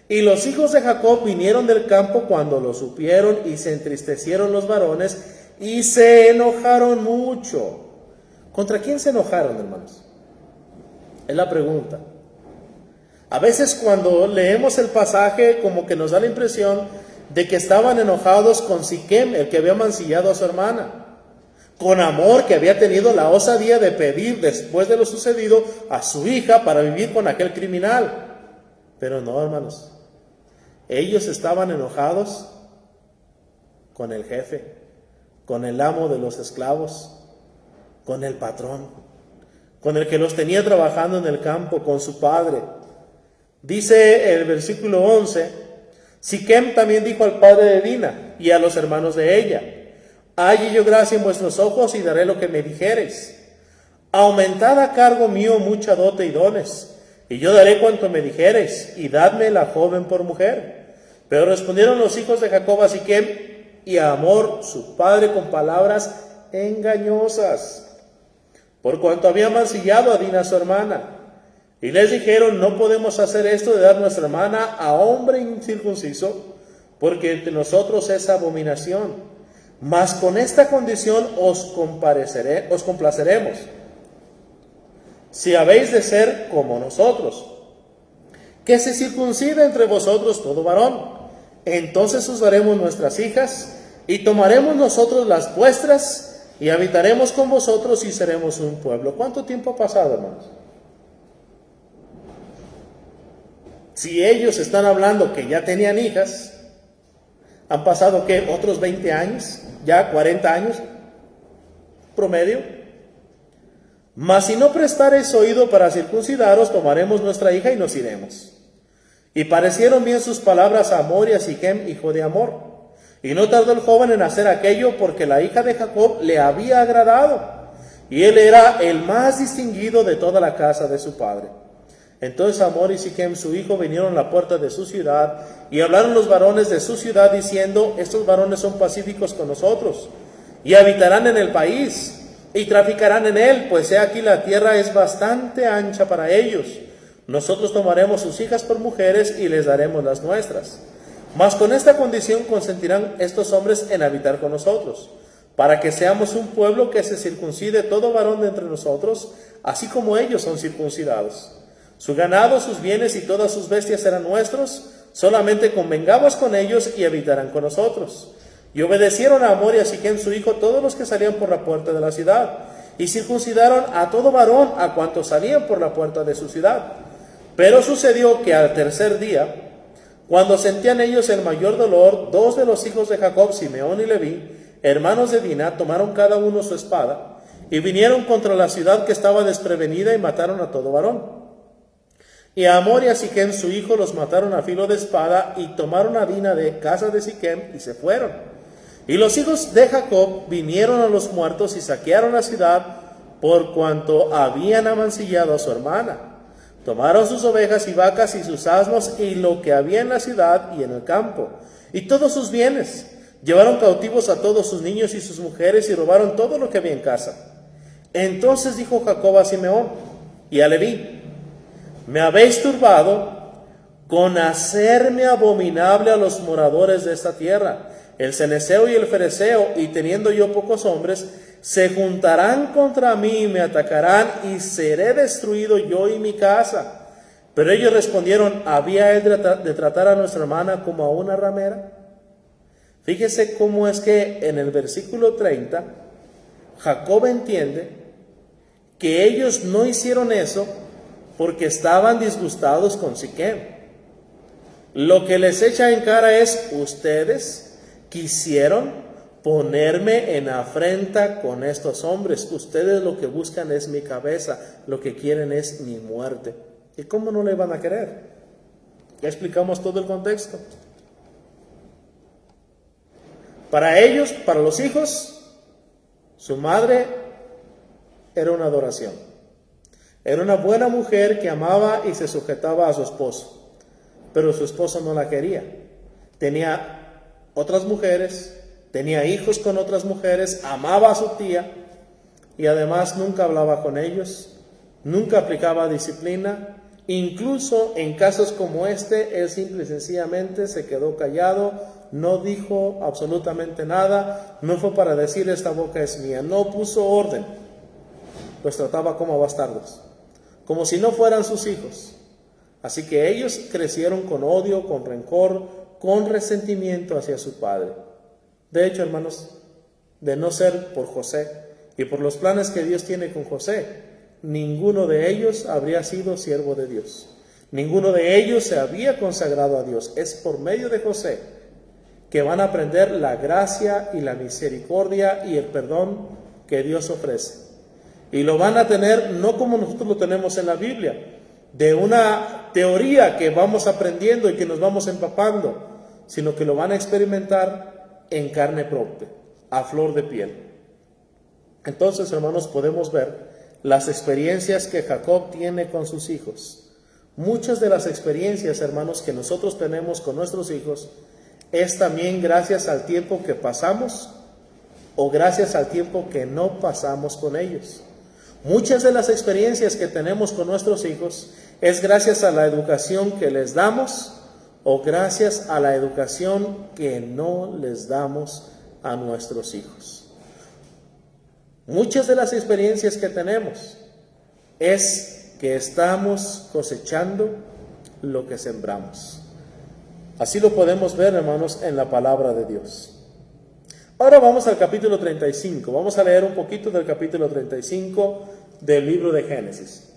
Y los hijos de Jacob vinieron del campo cuando lo supieron, y se entristecieron los varones y se enojaron mucho. ¿Contra quién se enojaron, hermanos? Es la pregunta. A veces cuando leemos el pasaje, como que nos da la impresión de que estaban enojados con Siquem, el que había mancillado a su hermana, con Hamor, que había tenido la osadía de pedir, después de lo sucedido, a su hija para vivir con aquel criminal. Pero no, hermanos. Ellos estaban enojados con el jefe, con el amo de los esclavos, con el patrón, con el que los tenía trabajando en el campo, con su padre. Dice el versículo 11, Siquem también dijo al padre de Dina y a los hermanos de ella: halle yo gracia en vuestros ojos y daré lo que me dijereis. Aumentad a cargo mío mucha dote y dones, y yo daré cuanto me dijereis, y dadme la joven por mujer. Pero respondieron los hijos de Jacob a Siquem y a Hamor, su padre, con palabras engañosas, por cuanto había mancillado a Dina su hermana. Y les dijeron: no podemos hacer esto de dar nuestra hermana a hombre incircunciso, porque entre nosotros es abominación. Mas con esta condición os complaceremos, si habéis de ser como nosotros, que se circuncida entre vosotros todo varón. Entonces os daremos nuestras hijas, y tomaremos nosotros las vuestras, y habitaremos con vosotros, y seremos un pueblo. ¿Cuánto tiempo ha pasado, hermanos? Si ellos están hablando que ya tenían hijas, han pasado, ¿qué? ¿Otros 20 años? ¿Ya 40 años? ¿Promedio? Mas si no prestareis oído para circuncidaros, tomaremos nuestra hija y nos iremos. Y parecieron bien sus palabras a Hamor y a Siquem, hijo de Hamor. Y no tardó el joven en hacer aquello, porque la hija de Jacob le había agradado, y él era el más distinguido de toda la casa de su padre. Entonces Hamor y Siquem, su hijo, vinieron a la puerta de su ciudad, y hablaron los varones de su ciudad, diciendo: estos varones son pacíficos con nosotros, y habitarán en el país, y traficarán en él, pues he aquí la tierra es bastante ancha para ellos. Nosotros tomaremos sus hijas por mujeres y les daremos las nuestras. Mas con esta condición consentirán estos hombres en habitar con nosotros, para que seamos un pueblo que se circuncide todo varón de entre nosotros, así como ellos son circuncidados. Su ganado, sus bienes y todas sus bestias serán nuestros, solamente convengamos con ellos y habitarán con nosotros. Y obedecieron a Hamor y a Siquem su hijo todos los que salían por la puerta de la ciudad, y circuncidaron a todo varón a cuantos salían por la puerta de su ciudad. Pero sucedió que al tercer día, cuando sentían ellos el mayor dolor, dos de los hijos de Jacob, Simeón y Leví, hermanos de Dina, tomaron cada uno su espada, y vinieron contra la ciudad que estaba desprevenida, y mataron a todo varón. Y a Hamor y a Siquem su hijo los mataron a filo de espada, y tomaron a Dina de casa de Siquem, y se fueron. Y los hijos de Jacob vinieron a los muertos y saquearon la ciudad, por cuanto habían amancillado a su hermana. Tomaron sus ovejas y vacas y sus asnos y lo que había en la ciudad y en el campo, y todos sus bienes. Llevaron cautivos a todos sus niños y sus mujeres, y robaron todo lo que había en casa. Entonces dijo Jacob a Simeón y a Leví: me habéis turbado con hacerme abominable a los moradores de esta tierra. El ceneceo y el fereceo, y teniendo yo pocos hombres, se juntarán contra mí y me atacarán, y seré destruido yo y mi casa. Pero ellos respondieron, ¿había él de tratar a nuestra hermana como a una ramera? Fíjese cómo es que en el versículo 30, Jacob entiende que ellos no hicieron eso porque estaban disgustados con Siquem. Lo que les echa en cara es, ustedes quisieron ponerme en afrenta con estos hombres. Ustedes lo que buscan es mi cabeza, lo que quieren es mi muerte. ¿Y cómo no le van a querer? Ya explicamos todo el contexto. Para ellos, para los hijos, su madre era una adoración. Era una buena mujer que amaba y se sujetaba a su esposo. Pero su esposo no la quería. Tenía otras mujeres, tenía hijos con otras mujeres, amaba a su tía y además nunca hablaba con ellos, nunca aplicaba disciplina. Incluso en casos como este, él simple y sencillamente se quedó callado, no dijo absolutamente nada, no fue para decir esta boca es mía, no puso orden, los trataba como bastardos, como si no fueran sus hijos. Así que ellos crecieron con odio, con rencor, con resentimiento hacia su padre. De hecho, hermanos, de no ser por José y por los planes que Dios tiene con José, ninguno de ellos habría sido siervo de Dios. Ninguno de ellos se había consagrado a Dios. Es por medio de José que van a aprender la gracia y la misericordia y el perdón que Dios ofrece. Y lo van a tener no como nosotros lo tenemos en la Biblia, de una teoría que vamos aprendiendo y que nos vamos empapando, sino que lo van a experimentar en carne propia, a flor de piel. Entonces, hermanos, podemos ver las experiencias que Jacob tiene con sus hijos. Muchas de las experiencias, hermanos, que nosotros tenemos con nuestros hijos es también gracias al tiempo que pasamos o gracias al tiempo que no pasamos con ellos. Muchas de las experiencias que tenemos con nuestros hijos es gracias a la educación que les damos o gracias a la educación que no les damos a nuestros hijos. Muchas de las experiencias que tenemos es que estamos cosechando lo que sembramos. Así lo podemos ver, hermanos, en la palabra de Dios. Ahora vamos al capítulo 35. Vamos a leer un poquito del capítulo 35 del libro de Génesis.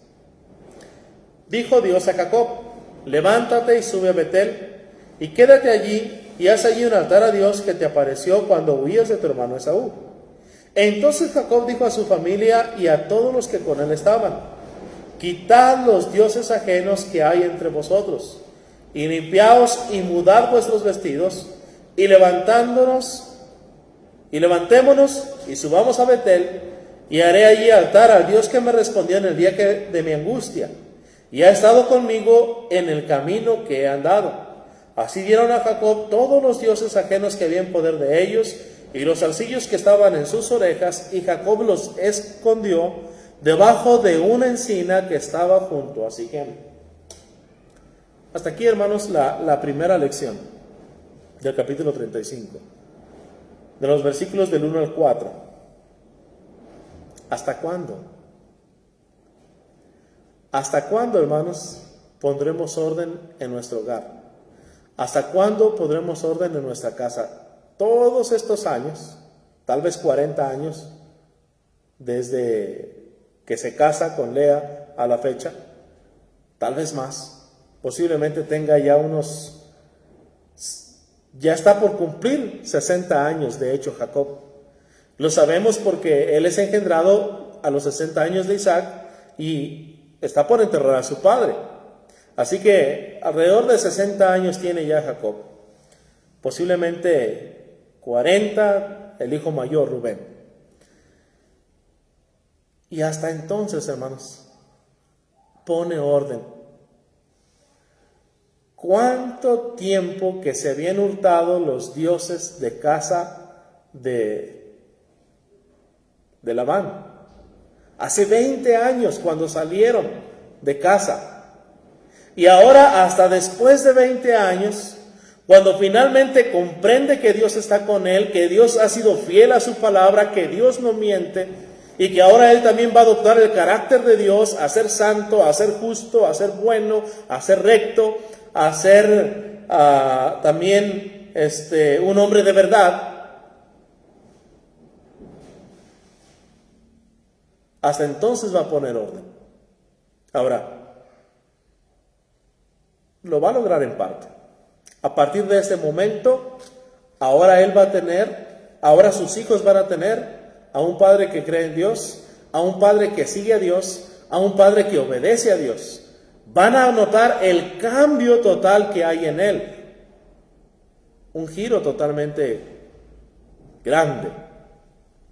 Dijo Dios a Jacob, levántate y sube a Betel y quédate allí y haz allí un altar a Dios que te apareció cuando huías de tu hermano Esaú. Entonces Jacob dijo a su familia y a todos los que con él estaban, quitad los dioses ajenos que hay entre vosotros y limpiaos y mudad vuestros vestidos y levantémonos y subamos a Betel y haré allí altar al Dios que me respondió en el día de mi angustia y ha estado conmigo en el camino que he andado. Así dieron a Jacob todos los dioses ajenos que había en poder de ellos y los zarcillos que estaban en sus orejas, y Jacob los escondió debajo de una encina que estaba junto a Siquem. Hasta aquí, hermanos, la primera lección del capítulo 35. De los versículos del 1 al 4. ¿Hasta cuándo? ¿Hasta cuándo, hermanos, pondremos orden en nuestro hogar? ¿Hasta cuándo pondremos orden en nuestra casa? Todos estos años, tal vez 40 años, desde que se casa con Lea a la fecha, tal vez más, posiblemente tenga ya está por cumplir 60 años, de hecho, Jacob. Lo sabemos porque él es engendrado a los 60 años de Isaac y está por enterrar a su padre. Así que alrededor de 60 años tiene ya Jacob. Posiblemente 40, el hijo mayor, Rubén. Y hasta entonces, hermanos, pone orden. ¿Cuánto tiempo que se habían hurtado los dioses de casa de Labán? Hace 20 años cuando salieron de casa. Y ahora, hasta después de 20 años, cuando finalmente comprende que Dios está con él, que Dios ha sido fiel a su palabra, que Dios no miente, y que ahora él también va a adoptar el carácter de Dios, a ser santo, a ser justo, a ser bueno, a ser recto, a ser también un hombre de verdad. Hasta entonces va a poner orden. Ahora, lo va a lograr en parte. A partir de ese momento, ahora él va a tener, ahora sus hijos van a tener a un padre que cree en Dios, a un padre que sigue a Dios, a un padre que obedece a Dios. Van a notar el cambio total que hay en él. Un giro totalmente grande.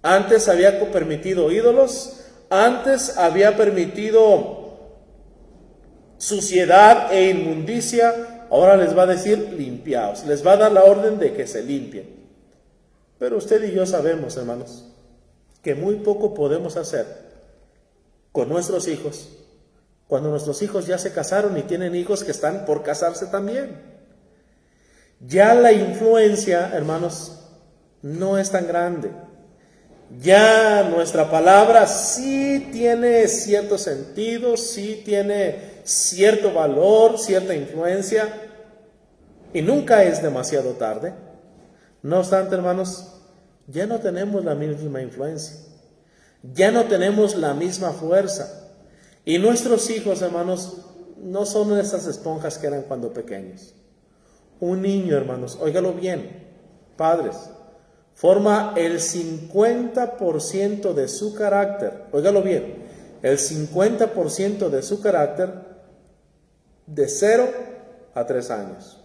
Antes había permitido ídolos, antes había permitido suciedad e inmundicia, ahora les va a decir limpiaos, les va a dar la orden de que se limpien. Pero usted y yo sabemos, hermanos, que muy poco podemos hacer con nuestros hijos cuando nuestros hijos ya se casaron y tienen hijos que están por casarse también. Ya la influencia, hermanos, no es tan grande. Ya nuestra palabra sí tiene cierto sentido, sí tiene cierto valor, cierta influencia, y nunca es demasiado tarde. No obstante, hermanos, ya no tenemos la misma influencia, ya no tenemos la misma fuerza, y nuestros hijos, hermanos, no son esas esponjas que eran cuando pequeños. Un niño, hermanos, óigalo bien, padres, forma el 50% de su carácter, óigalo bien, el 50% de su carácter de 0 a 3 años.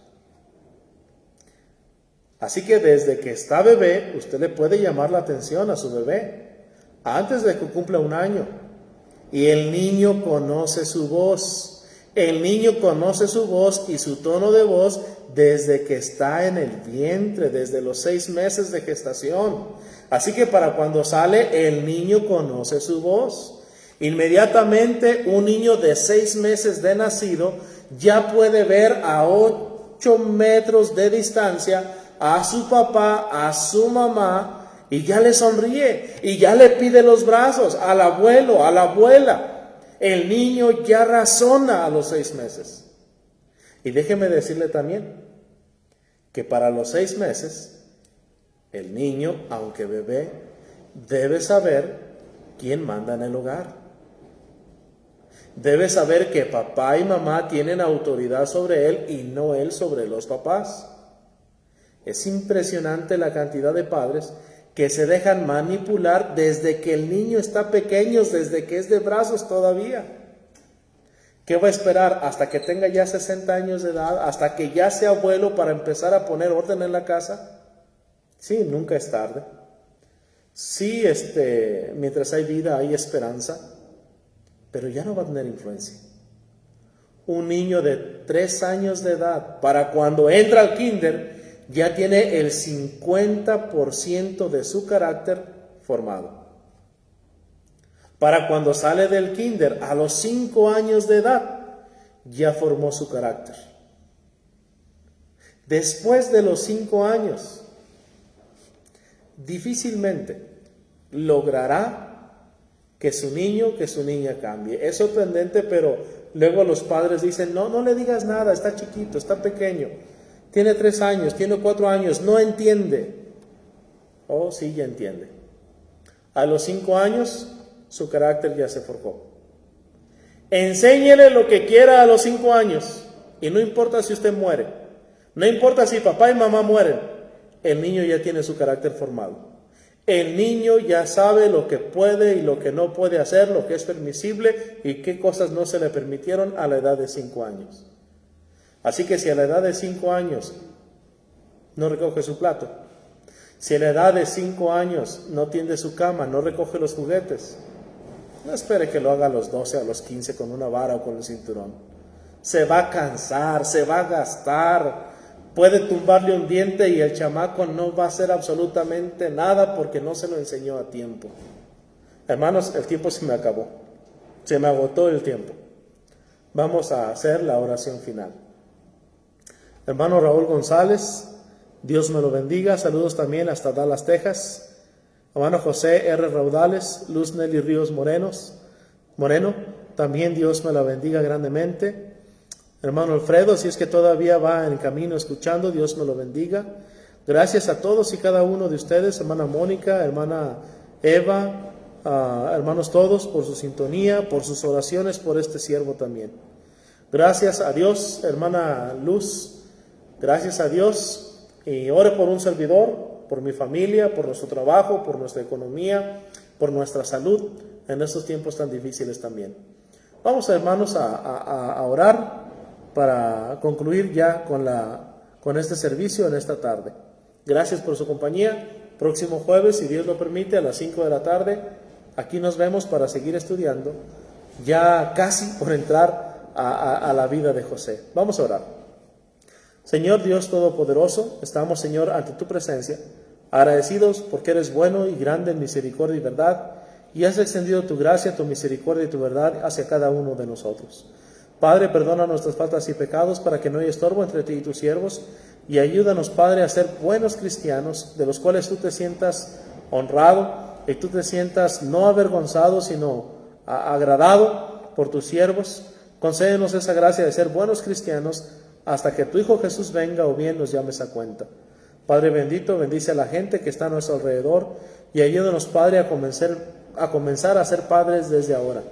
Así que desde que está bebé, usted le puede llamar la atención a su bebé, antes de que cumpla 1 año. Y el niño conoce su voz. El niño conoce su voz y su tono de voz desde que está en el vientre, desde los 6 meses de gestación. Así que para cuando sale, el niño conoce su voz. Inmediatamente un niño de 6 meses de nacido ya puede ver a 8 metros de distancia a su papá, a su mamá, y ya le sonríe, y ya le pide los brazos al abuelo, a la abuela. El niño ya razona a los 6 meses. Y déjeme decirle también que para los 6 meses, el niño, aunque bebé, debe saber quién manda en el hogar. Debe saber que papá y mamá tienen autoridad sobre él y no él sobre los papás. Es impresionante la cantidad de padres que se dejan manipular desde que el niño está pequeño, desde que es de brazos todavía. ¿Qué va a esperar? ¿Hasta que tenga ya 60 años de edad? ¿Hasta que ya sea abuelo para empezar a poner orden en la casa? Sí, nunca es tarde. Sí, mientras hay vida hay esperanza, pero ya no va a tener influencia. Un niño de 3 años de edad, para cuando entra al kinder, ya tiene el 50% de su carácter formado. Para cuando sale del kinder, a los 5 años de edad, ya formó su carácter. Después de los 5 años, difícilmente logrará que su niño, que su niña cambie. Es sorprendente, pero luego los padres dicen, no le digas nada, está chiquito, está pequeño. Tiene 3 años, tiene 4 años, no entiende. Oh, sí, ya entiende. A los 5 años, su carácter ya se forjó. Enséñele lo que quiera a los 5 años. Y no importa si usted muere. No importa si papá y mamá mueren. El niño ya tiene su carácter formado. El niño ya sabe lo que puede y lo que no puede hacer, lo que es permisible y qué cosas no se le permitieron a la edad de 5 años. Así que si a la edad de 5 años no recoge su plato, si a la edad de 5 años no tiende su cama, no recoge los juguetes, no espere que lo haga a los 12, a los 15 con una vara o con el cinturón. Se va a cansar, se va a gastar, puede tumbarle un diente y el chamaco no va a hacer absolutamente nada porque no se lo enseñó a tiempo. Hermanos, el tiempo se me acabó, se me agotó el tiempo. Vamos a hacer la oración final. Hermano Raúl González, Dios me lo bendiga. Saludos también hasta Dallas, Texas. Hermano José R. Raudales, Luz Nelly Ríos Moreno, también Dios me la bendiga grandemente. Hermano Alfredo, si es que todavía va en camino escuchando, Dios me lo bendiga. Gracias a todos y cada uno de ustedes, hermana Mónica, hermana Eva, hermanos todos, por su sintonía, por sus oraciones, por este siervo también. Gracias a Dios, hermana Luz, gracias a Dios, y ore por un servidor, por mi familia, por nuestro trabajo, por nuestra economía, por nuestra salud, en estos tiempos tan difíciles también. Vamos, hermanos, a orar para concluir ya con este servicio en esta tarde. Gracias por su compañía. Próximo jueves, si Dios lo permite, a las 5 de la tarde, aquí nos vemos para seguir estudiando, ya casi por entrar a la vida de José. Vamos a orar. Señor Dios Todopoderoso, estamos, Señor, ante tu presencia, agradecidos porque eres bueno y grande en misericordia y verdad, y has extendido tu gracia, tu misericordia y tu verdad hacia cada uno de nosotros. Padre, perdona nuestras faltas y pecados para que no haya estorbo entre ti y tus siervos, y ayúdanos, Padre, a ser buenos cristianos, de los cuales tú te sientas honrado y tú te sientas no avergonzado, sino agradado por tus siervos. Concédenos esa gracia de ser buenos cristianos hasta que tu Hijo Jesús venga o bien nos llames a cuenta. Padre bendito, bendice a la gente que está a nuestro alrededor y ayúdanos, Padre, a comenzar a ser padres desde ahora,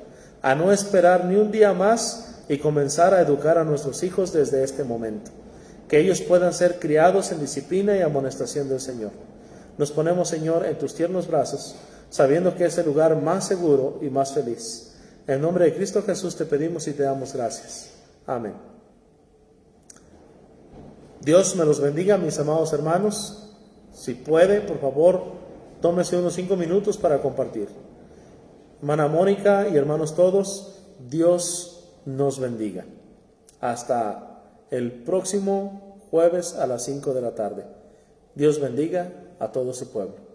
a no esperar ni un día más y comenzar a educar a nuestros hijos desde este momento, que ellos puedan ser criados en disciplina y amonestación del Señor. Nos ponemos, Señor, en tus tiernos brazos, sabiendo que es el lugar más seguro y más feliz. En nombre de Cristo Jesús te pedimos y te damos gracias. Amén. Dios me los bendiga, mis amados hermanos. Si puede, por favor, tómese unos 5 minutos para compartir. Hermana Mónica y hermanos todos, Dios nos bendiga. Hasta el próximo jueves a las 5 de la tarde. Dios bendiga a todo su pueblo.